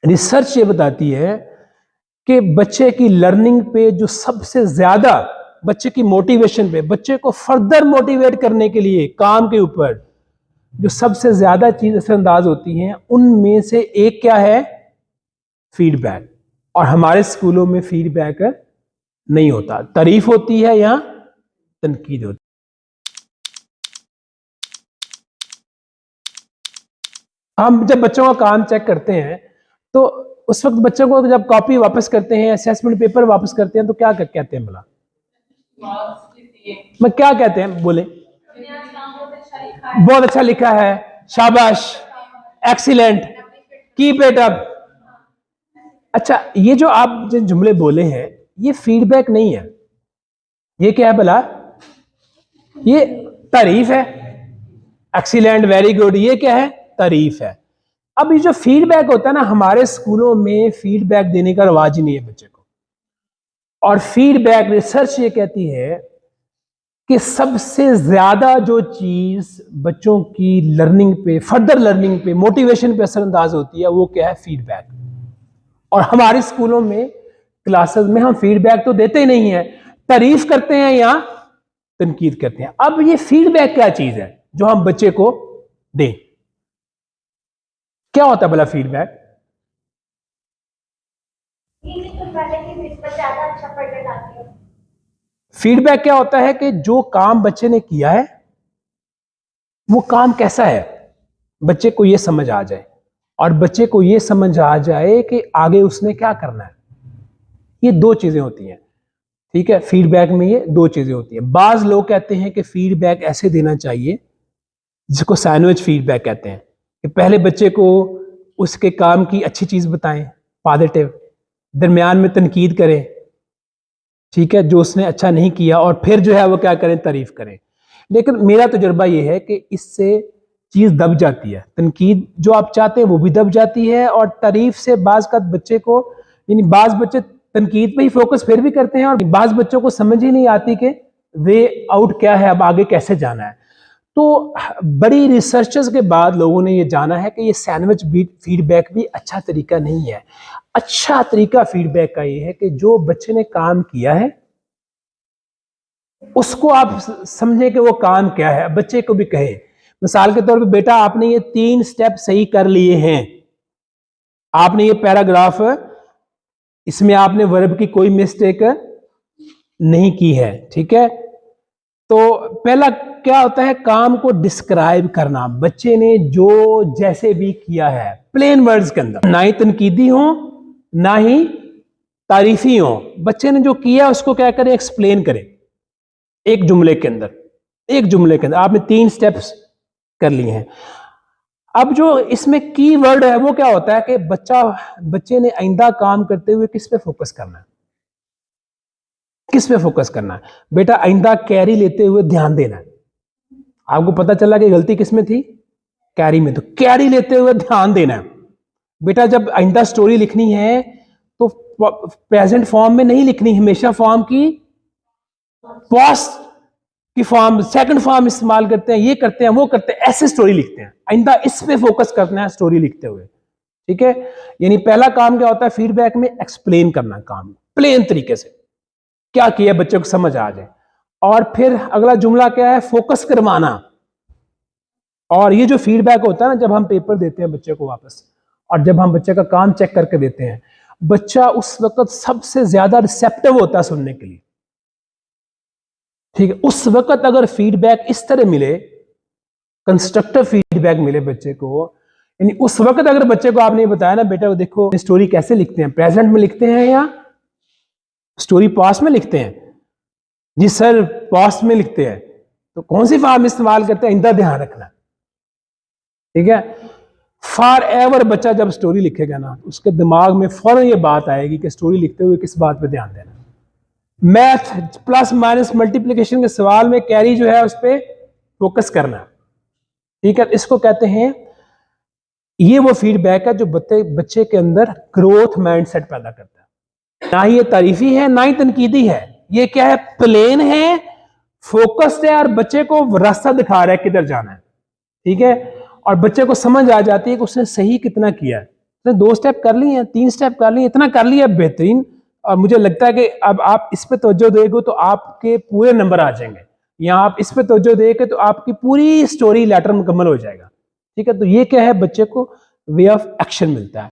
Research ये बताती है कि बच्चे की लर्निंग पे जो सबसे ज्यादा, बच्चे की मोटिवेशन पे, बच्चे को फर्दर मोटिवेट करने के लिए काम के ऊपर जो सबसे ज्यादा चीज असरअंदाज होती हैं, उनमें से एक क्या है? फीडबैक। और हमारे स्कूलों में फीडबैक नहीं होता, तारीफ होती है या तनकीद होती है। हम जब बच्चों का काम चेक करते हैं तो उस वक्त बच्चों को जब कॉपी वापस करते हैं, असेसमेंट पेपर वापस करते हैं, तो क्या कहते हैं भला? मैं क्या कहते हैं, बोले? बहुत अच्छा लिखा है, शाबाश, एक्सीलेंट, कीप इट अप। अच्छा, ये जो आप जो जुमले बोले हैं, ये फीडबैक नहीं है, ये क्या है भला? ये तारीफ है। एक्सीलेंट, वेरी गुड, ये क्या है? तारीफ है। अब ये जो फीडबैक होता है ना, हमारे स्कूलों में फीडबैक देने का रवाज ही नहीं है बच्चे को। और फीडबैक, रिसर्च ये कहती है कि सबसे ज्यादा जो चीज बच्चों की लर्निंग पे, फर्दर लर्निंग पे, मोटिवेशन पे असरअंदाज होती है, वो क्या है? फीडबैक। और हमारे स्कूलों में, क्लासेस में हम फीडबैक तो देते ही नहीं है, तारीफ करते हैं या तनकीद करते हैं। अब ये फीडबैक क्या चीज है जो हम बच्चे को दें? क्या होता है भला फीडबैक? फीडबैक क्या होता है कि जो काम बच्चे ने किया है, वो काम कैसा है, बच्चे को ये समझ आ जाए, और बच्चे को ये समझ आ जाए कि आगे उसने क्या करना है। ये दो चीजें होती हैं, ठीक है? फीडबैक में ये दो चीजें होती हैं। बाज लोग कहते हैं कि फीडबैक ऐसे देना चाहिए, जिसको सैंडविच फीडबैक कहते हैं, कि पहले बच्चे को उसके काम की अच्छी चीज बताएं, पॉजिटिव, दरमियान में तनकीद करें, ठीक है, जो उसने अच्छा नहीं किया, और फिर जो है वो क्या करें? तारीफ करें। लेकिन मेरा तजुर्बा ये है कि इससे चीज दब जाती है, तनकीद जो आप चाहते हैं वो भी दब जाती है, और तारीफ से बाज का बच्चे को, यानी बाज बच्चे तनकीद पे ही फोकस फिर भी करते हैं, और बाज बच्चों को समझ ही नहीं आती कि वे आउट क्या है, अब आगे कैसे जाना है। तो बड़ी रिसर्चेस के बाद लोगों ने ये जाना है कि ये सैंडविच फीडबैक भी अच्छा तरीका नहीं है। अच्छा तरीका फीडबैक का ये है कि जो बच्चे ने काम किया है उसको आप समझे कि वो काम क्या है, बच्चे को भी कहे। मिसाल के तौर पे, बेटा आपने ये 3 स्टेप सही कर लिए हैं, आपने ये पैराग्राफ, इसमें आपने वर्ब की कोई मिस्टेक नहीं की है, ठीक है? तो पहला क्या होता है? काम को डिस्क्राइब करना, बच्चे ने जो जैसे भी किया है, प्लेन वर्ड्स के अंदर, ना ही तनकीदी हो ना ही तारीफी हो। बच्चे ने जो किया उसको क्या करें? एक्सप्लेन करें एक जुमले के अंदर, एक जुमले के अंदर। आपने 3 स्टेप्स कर लिए हैं। अब जो इसमें की वर्ड है वो क्या होता है कि बच्चे ने आइंदा काम करते हुए किस पे फोकस करना है, किस पे फोकस करना है? बेटा आइंदा कैरी लेते हुए ध्यान देना है। आपको पता चला कि गलती किस में थी? कैरी में। तो कैरी लेते हुए ध्यान देना है। बेटा जब आइंदा स्टोरी लिखनी है तो प्रेजेंट फॉर्म में नहीं लिखनी, हमेशा फॉर्म की पास्ट की फॉर्म, सेकंड फॉर्म इस्तेमाल करते हैं, ये करते हैं, वो करते हैं, ऐसे स्टोरी लिखते हैं। आइंदा इस पे फोकस करना है स्टोरी लिखते हुए, ठीक है? यानी पहला काम क्या होता है फीडबैक में? एक्सप्लेन करना काम, प्लेन तरीके से क्या किया, बच्चे को समझ आ जाए। और फिर अगला जुमला क्या है? फोकस करवाना। और ये जो फीडबैक होता है ना, जब हम पेपर देते हैं बच्चे को वापस, और जब हम बच्चे का काम चेक करके देते हैं, बच्चा उस वक्त सबसे ज्यादा रिसेप्टिव होता है सुनने के लिए, ठीक है? उस वक्त अगर फीडबैक इस तरह मिले, कंस्ट्रक्टिव फीडबैक मिले बच्चे को, यानी उस वक्त अगर बच्चे को आपने बताया ना, बेटा देखो स्टोरी कैसे लिखते हैं, प्रेजेंट में लिखते हैं या स्टोरी पास्ट में लिखते हैं? जी सर पास्ट में लिखते हैं। तो कौन सी फॉर्म इस्तेमाल करते हैं? इनका ध्यान रखना, ठीक है? फॉर एवर बच्चा जब स्टोरी लिखेगा ना, उसके दिमाग में फौरन ये बात आएगी कि स्टोरी लिखते हुए किस बात पे ध्यान देना। मैथ प्लस माइनस मल्टीप्लिकेशन के सवाल में कैरी जो है उस पर फोकस करना, ठीक है? इसको कहते हैं, ये वो फीडबैक है जो बच्चे के अंदर ग्रोथ माइंडसेट पैदा करता है। ना ही ये तारीफी है ना ही तनकीदी है, ये क्या है? प्लेन है, फोकस्ड है, और बच्चे को रास्ता दिखा रहा है किधर जाना है, ठीक है? और बच्चे को समझ आ जाती है कि उसने सही कितना किया है, तो 2 स्टेप कर लिए हैं, 3 स्टेप कर लिए, इतना कर लिया बेहतरीन। और मुझे लगता है कि अब आप इस पे तवज्जो देंगे तो आपके पूरे नंबर आ जाएंगे, या आप इस पे तवज्जो देंगे तो आपकी पूरी स्टोरी लेटर मुकम्मल हो जाएगा। ठीक है, तो ये क्या है, बच्चे को वे ऑफ एक्शन मिलता है।